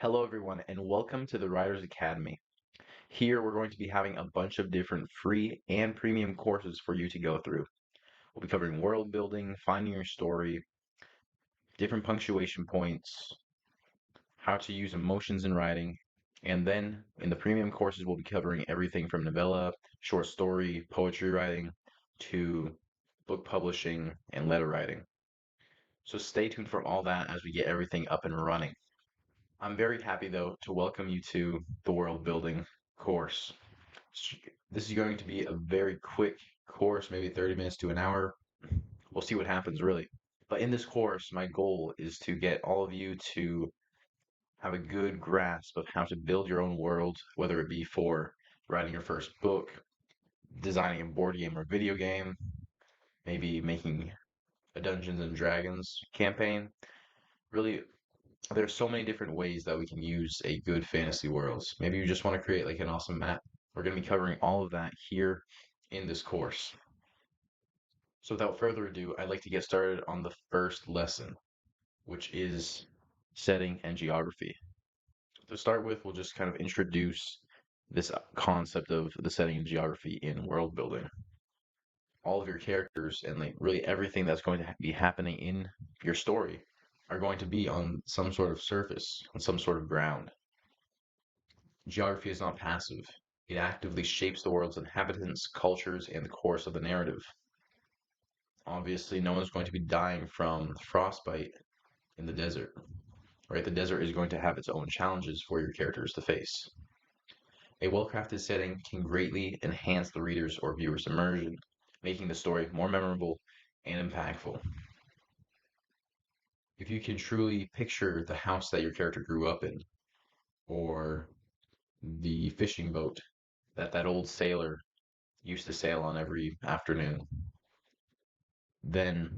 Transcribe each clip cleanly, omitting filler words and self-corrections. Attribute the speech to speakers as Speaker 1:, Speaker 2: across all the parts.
Speaker 1: Hello, everyone, and welcome to the Writers Academy. Here, we're going to be having a bunch of different free and premium courses for you to go through. We'll be covering world building, finding your story, different punctuation points, how to use emotions in writing, and then in the premium courses, we'll be covering everything from novella, short story, poetry writing, to book publishing and letter writing. So stay tuned for all that as we get everything up and running. I'm very happy, though, to welcome you to the world building course. This is going to be a very quick course, maybe 30 minutes to an hour. We'll see what happens, really. But in this course, my goal is to get all of you to have a good grasp of how to build your own world, whether it be for writing your first book, designing a board game or video game, maybe making a Dungeons and Dragons campaign. Really, there's so many different ways that we can use a good fantasy world. Maybe you just want to create like an awesome map. We're going to be covering all of that here in this course. So without further ado, I'd like to get started on the first lesson, which is setting and geography. To start with, we'll just kind of introduce this concept of the setting and geography in world building. All of your characters and like really everything that's going to be happening in your story are going to be on some sort of surface, on some sort of ground. Geography is not passive. It actively shapes the world's inhabitants, cultures, and the course of the narrative. Obviously, no one's going to be dying from frostbite in the desert, right? The desert is going to have its own challenges for your characters to face. A well-crafted setting can greatly enhance the reader's or viewer's immersion, making the story more memorable and impactful. If you can truly picture the house that your character grew up in, or the fishing boat that old sailor used to sail on every afternoon, then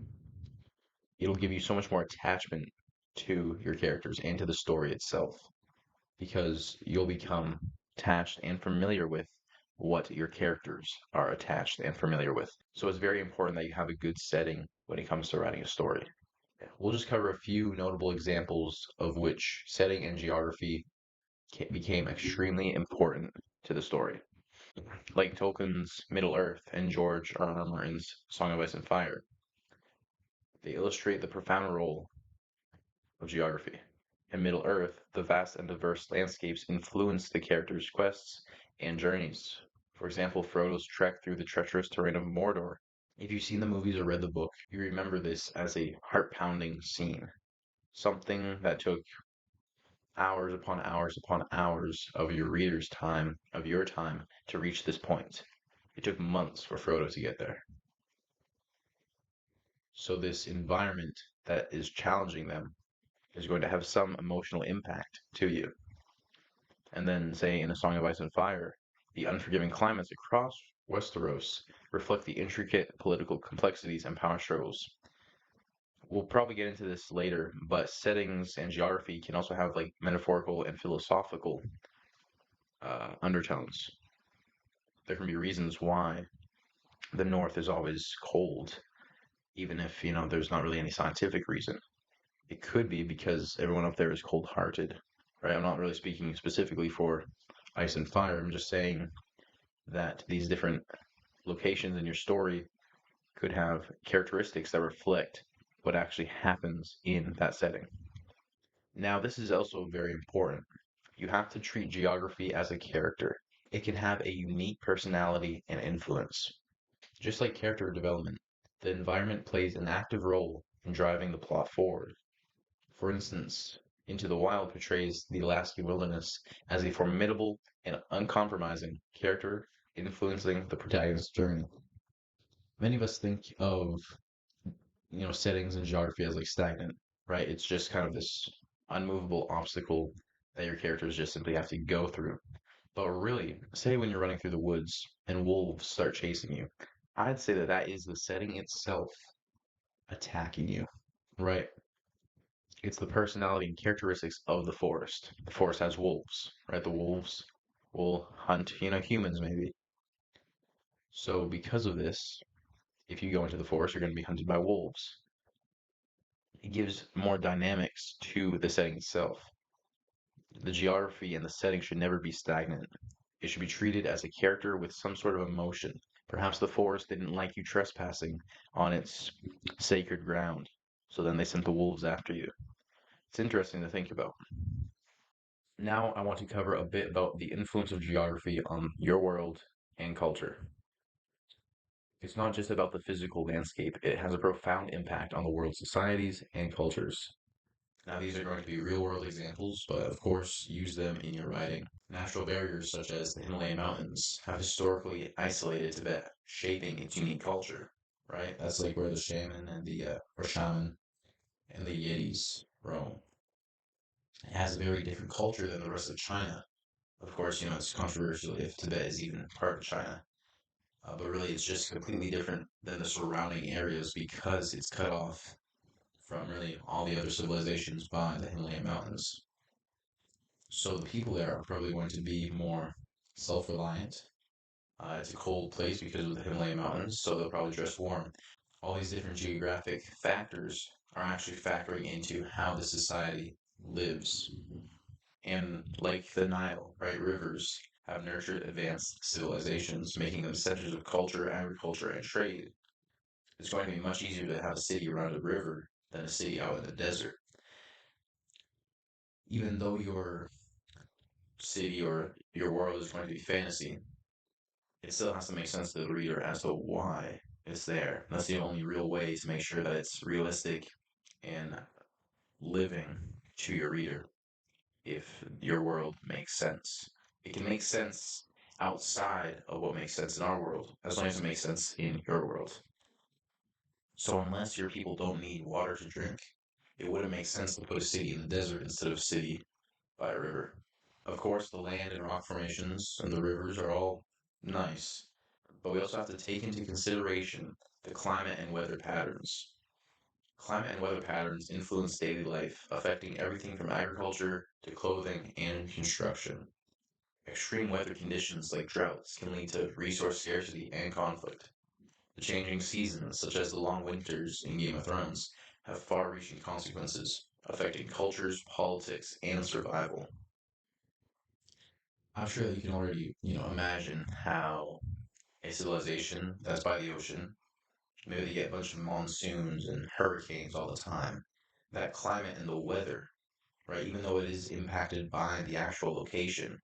Speaker 1: it'll give you so much more attachment to your characters and to the story itself because you'll become attached and familiar with what your characters are attached and familiar with. So it's very important that you have a good setting when it comes to writing a story. We'll just cover a few notable examples of which setting and geography became extremely important to the story, like Tolkien's Middle Earth and George R. R. Martin's Song of Ice and Fire. They illustrate the profound role of geography. In Middle Earth, the vast and diverse landscapes influence the characters' quests and journeys. For example, Frodo's trek through the treacherous terrain of Mordor. If you've seen the movies or read the book, you remember this as a heart-pounding scene, something that took hours upon hours upon hours of your reader's time, of your time, to reach this point. It took months for Frodo to get there. So this environment that is challenging them is going to have some emotional impact to you. And then, say, in A Song of Ice and Fire, the unforgiving climates across Westeros reflect the intricate political complexities and power struggles. We'll probably get into this later, but settings and geography can also have like metaphorical and philosophical undertones. There can be reasons why the North is always cold, even if, there's not really any scientific reason. It could be because everyone up there is cold-hearted, right? I'm not really speaking specifically for Ice and Fire. I'm just saying that these different locations in your story could have characteristics that reflect what actually happens in that setting. Now, this is also very important. You have to treat geography as a character. It can have a unique personality and influence. Just like character development, the environment plays an active role in driving the plot forward. For instance, Into the Wild portrays the Alaskan wilderness as a formidable and uncompromising character influencing the protagonist's journey. Many of us think of, settings and geography as like stagnant, right? It's just kind of this unmovable obstacle that your characters just simply have to go through. But really, say when you're running through the woods and wolves start chasing you, I'd say that that is the setting itself attacking you, right? It's the personality and characteristics of the forest. The forest has wolves, right? The wolves will hunt, humans maybe. So because of this, if you go into the forest, you're going to be hunted by wolves. It gives more dynamics to the setting itself. The geography and the setting should never be stagnant. It should be treated as a character with some sort of emotion. Perhaps the forest didn't like you trespassing on its sacred ground, so then they sent the wolves after you. It's interesting to think about. Now, I want to cover a bit about the influence of geography on your world and culture. It's not just about the physical landscape, it has a profound impact on the world's societies and cultures. Now, these are going to be real world examples, but of course, use them in your writing. Natural barriers such as the Himalayan mountains have historically isolated Tibet, shaping its unique culture. Right? That's like where the shaman and or shaman and the Yetis roam. It has a very different culture than the rest of China. Of course, it's controversial if Tibet is even part of China. But really, it's just completely different than the surrounding areas because it's cut off from really all the other civilizations by the Himalayan mountains. So the people there are probably going to be more self-reliant. It's a cold place because of the Himalayan mountains, so they'll probably dress warm. All these different geographic factors are actually factoring into how the society lives. And like the Nile, right, rivers have nurtured advanced civilizations, making them centers of culture, agriculture, and trade. It's going to be much easier to have a city around a river than a city out in the desert. Even though your city or your world is going to be fantasy, it still has to make sense to the reader as to why it's there. That's the only real way to make sure that it's realistic and living to your reader if your world makes sense. It can make sense outside of what makes sense in our world, as long as it makes sense in your world. So unless your people don't need water to drink, it wouldn't make sense to put a city in the desert instead of a city by a river. Of course, the land and rock formations and the rivers are all nice, but we also have to take into consideration the climate and weather patterns. Climate and weather patterns influence daily life, affecting everything from agriculture to clothing and construction. Extreme weather conditions like droughts can lead to resource scarcity and conflict. The changing seasons, such as the long winters in Game of Thrones, have far reaching consequences, affecting cultures, politics, and survival. I'm sure that you can already, imagine how a civilization that's by the ocean, maybe they get a bunch of monsoons and hurricanes all the time. That climate and the weather, right, even though it is impacted by the actual location,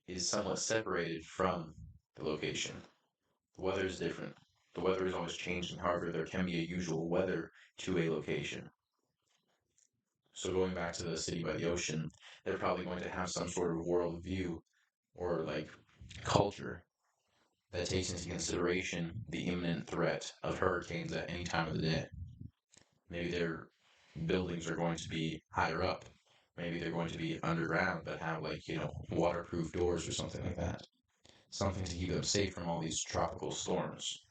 Speaker 1: is somewhat separated from the location. The weather is different. The weather is always changing. However, there can be a usual weather to a location. So going back to the city by the ocean, they're probably going to have some sort of world view or like culture that takes into consideration the imminent threat of hurricanes at any time of the day. Maybe their buildings are going to be higher up. Maybe they're going to be underground, but have like, waterproof doors or something like that. Something to keep them safe from all these tropical storms.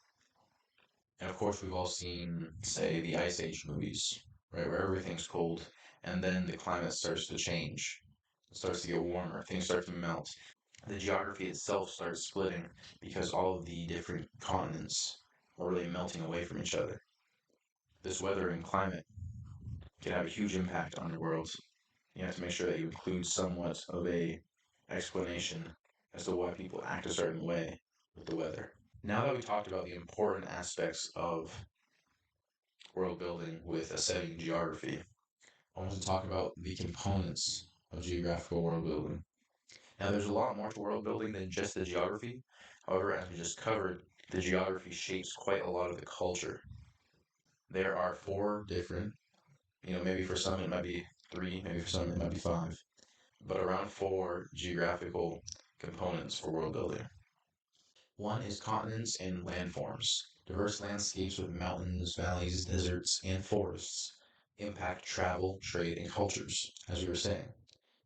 Speaker 1: And of course, we've all seen, say, the Ice Age movies, right, where everything's cold and then the climate starts to change. It starts to get warmer, things start to melt. The geography itself starts splitting because all of the different continents are really melting away from each other. This weather and climate can have a huge impact on your world. You have to make sure that you include somewhat of a explanation as to why people act a certain way with the weather. Now that we talked about the important aspects of world building with a setting geography, I want to talk about the components of geographical world building. Now, there's a lot more to world building than just the geography. However, as we just covered, the geography shapes quite a lot of the culture. There are four different, maybe for some it might be three, maybe for some it might be five, but around four geographical components for world building. One is continents and landforms. Diverse landscapes with mountains, valleys, deserts, and forests impact travel, trade, and cultures, as we were saying.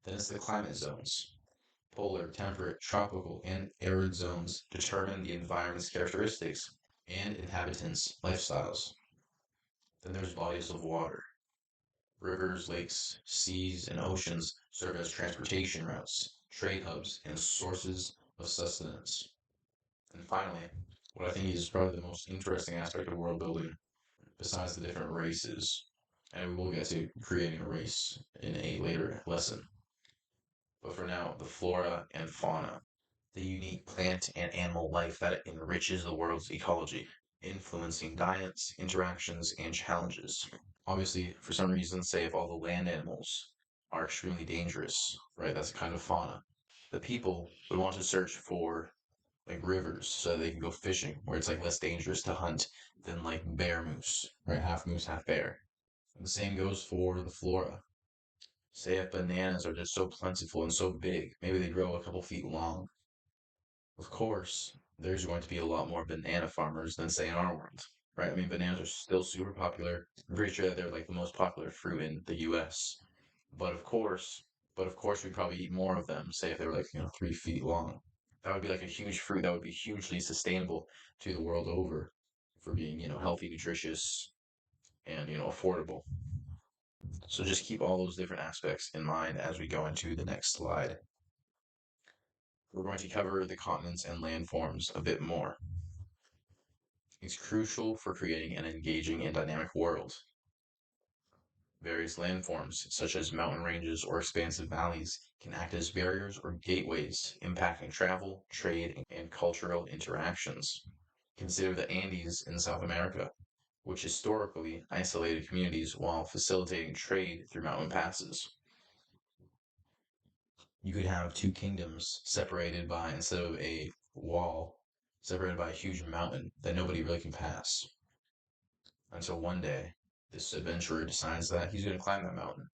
Speaker 1: Then it's the climate zones. Polar, temperate, tropical, and arid zones determine the environment's characteristics and inhabitants' lifestyles. Then there's bodies of water. Rivers, lakes, seas, and oceans serve as transportation routes, trade hubs, and sources of sustenance. And finally, what I think is probably the most interesting aspect of world building, besides the different races, and we will get to creating a race in a later lesson, But for now, the flora and fauna, the unique plant and animal life that enriches the world's ecology, influencing diets, interactions, and challenges. Obviously, for some reason, say if all the land animals are extremely dangerous, right? That's a kind of fauna. The people would want to search for like rivers so they can go fishing where it's like less dangerous to hunt than like bear moose, right? Half moose, half bear. And the same goes for the flora. Say if bananas are just so plentiful and so big, maybe they grow a couple feet long. Of course, there's going to be a lot more banana farmers than say in our world, right? I mean, bananas are still super popular. I'm pretty sure that they're like the most popular fruit in the US. But of course, we'd probably eat more of them, say if they were like, 3 feet long. That would be like a huge fruit that would be hugely sustainable to the world over for being, healthy, nutritious, and, affordable. So just keep all those different aspects in mind as we go into the next slide. We're going to cover the continents and landforms a bit more. It's crucial for creating an engaging and dynamic world. Various landforms, such as mountain ranges or expansive valleys, can act as barriers or gateways, impacting travel, trade, and cultural interactions. Consider the Andes in South America, which historically isolated communities while facilitating trade through mountain passes. You could have two kingdoms separated by, instead of a wall, separated by a huge mountain that nobody really can pass. Until one day, this adventurer decides that he's going to climb that mountain.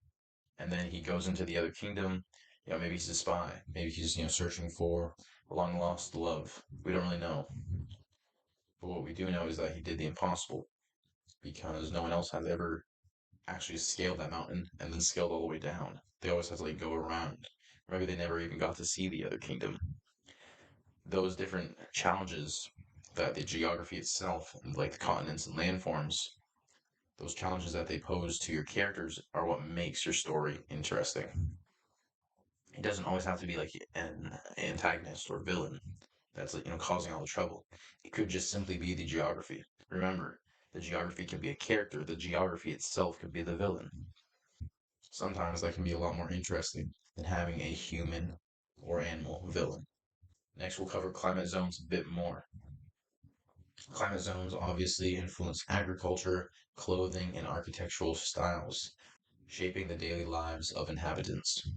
Speaker 1: And then he goes into the other kingdom. Maybe he's a spy. Maybe he's, searching for a long lost love. We don't really know. But what we do know is that he did the impossible because no one else has ever actually scaled that mountain and then scaled all the way down. They always have to like go around. Maybe they never even got to see the other kingdom. Those different challenges that the geography itself, like the continents and landforms, those challenges that they pose to your characters are what makes your story interesting. It doesn't always have to be like an antagonist or villain that's like, causing all the trouble. It could just simply be the geography. Remember, the geography can be a character, the geography itself could be the villain. Sometimes that can be a lot more interesting than having a human or animal villain. Next, we'll cover climate zones a bit more. Climate zones obviously influence agriculture, clothing, and architectural styles, shaping the daily lives of inhabitants.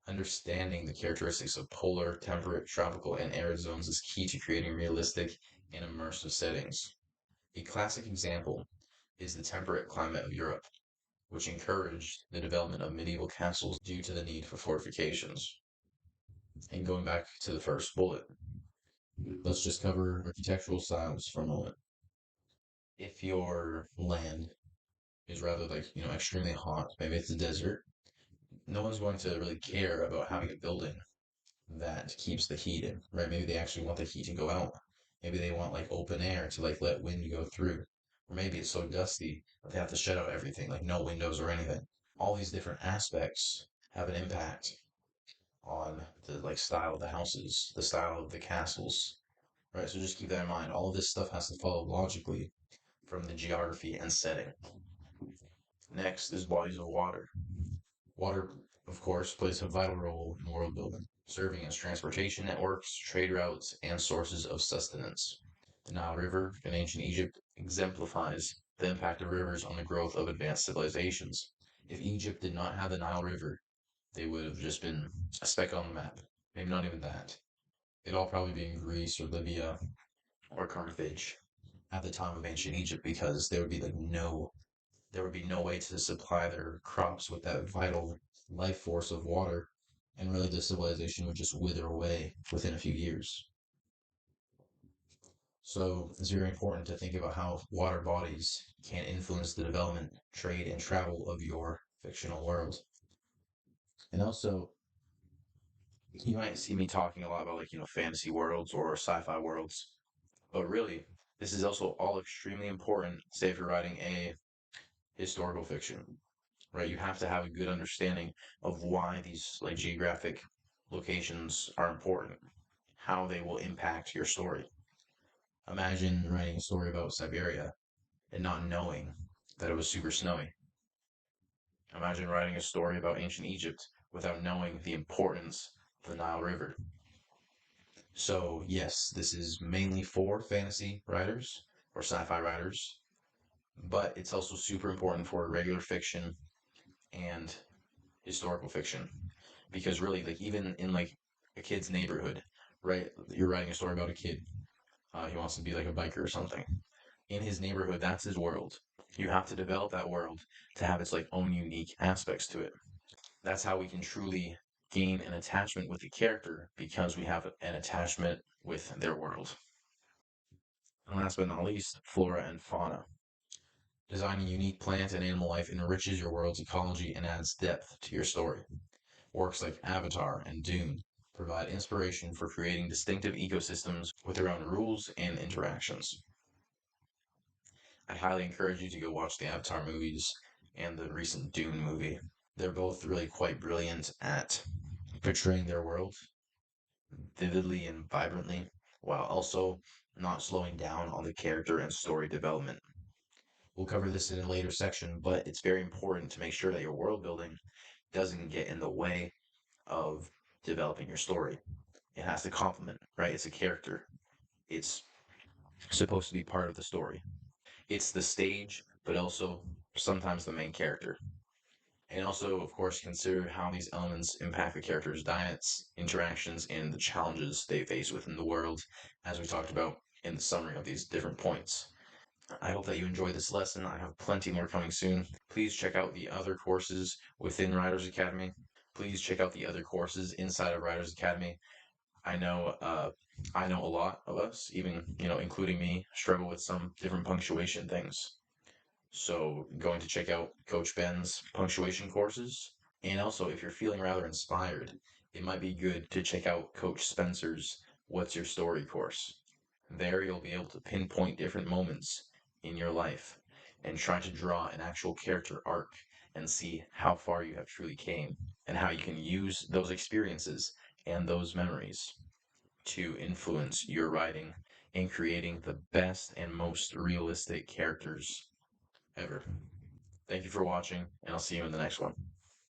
Speaker 1: Understanding the characteristics of polar, temperate, tropical, and arid zones is key to creating realistic and immersive settings. A classic example is the temperate climate of Europe, which encouraged the development of medieval castles due to the need for fortifications. And going back to the first bullet, let's just cover architectural styles for a moment. If your land is rather like, extremely hot, maybe it's a desert, no one's going to really care about having a building that keeps the heat in, right? Maybe they actually want the heat to go out. Maybe they want like open air to like let wind go through. Or maybe it's so dusty that they have to shut out everything, like no windows or anything. All these different aspects have an impact on the like style of the houses, the style of the castles, right? So just keep that in mind. All of this stuff has to follow logically from the geography and setting. Next is bodies of water. Water, of course, plays a vital role in world building, serving as transportation networks, trade routes, and sources of sustenance. The Nile River in ancient Egypt exemplifies the impact of rivers on the growth of advanced civilizations. If Egypt did not have the Nile River, they would have just been a speck on the map. Maybe not even that. It'd all probably be in Greece or Libya or Carthage at the time of ancient Egypt because there would be no way to supply their crops with that vital life force of water, and really the civilization would just wither away within a few years. So it's very important to think about how water bodies can influence the development, trade, and travel of your fictional world. And also, you might see me talking a lot about like, fantasy worlds or sci-fi worlds, but really, this is also all extremely important, say if you're writing a historical fiction, right? You have to have a good understanding of why these like geographic locations are important, how they will impact your story. Imagine writing a story about Siberia and not knowing that it was super snowy. Imagine writing a story about ancient Egypt without knowing the importance of the Nile River. So, yes, this is mainly for fantasy writers or sci-fi writers, but it's also super important for regular fiction and historical fiction. Because really, like even in like a kid's neighborhood, right? You're writing a story about a kid. He wants to be like a biker or something. In his neighborhood, that's his world. You have to develop that world to have its like own unique aspects to it. That's how we can truly gain an attachment with the character because we have an attachment with their world. And last but not least, flora and fauna. Designing unique plant and animal life enriches your world's ecology and adds depth to your story. Works like Avatar and Dune provide inspiration for creating distinctive ecosystems with their own rules and interactions. I highly encourage you to go watch the Avatar movies and the recent Dune movie. They're both really quite brilliant at portraying their world vividly and vibrantly, while also not slowing down on the character and story development. We'll cover this in a later section, but it's very important to make sure that your world building doesn't get in the way of developing your story. It has to complement, right? It's a character. It's supposed to be part of the story. It's the stage, but also sometimes the main character. And also, of course, consider how these elements impact the characters' diets, interactions, and the challenges they face within the world, as we talked about in the summary of these different points. I hope that you enjoyed this lesson. I have plenty more coming soon. Please check out the other courses within Writers Academy. Please check out the other courses inside of Writers Academy. I know, I know a lot of us, even including me, struggle with some different punctuation things. So going to check out Coach Ben's punctuation courses. And also, if you're feeling rather inspired, it might be good to check out Coach Spencer's What's Your Story course. There you'll be able to pinpoint different moments in your life and try to draw an actual character arc and see how far you have truly came and how you can use those experiences and those memories to influence your writing in creating the best and most realistic characters ever. Thank you for watching, and I'll see you in the next one.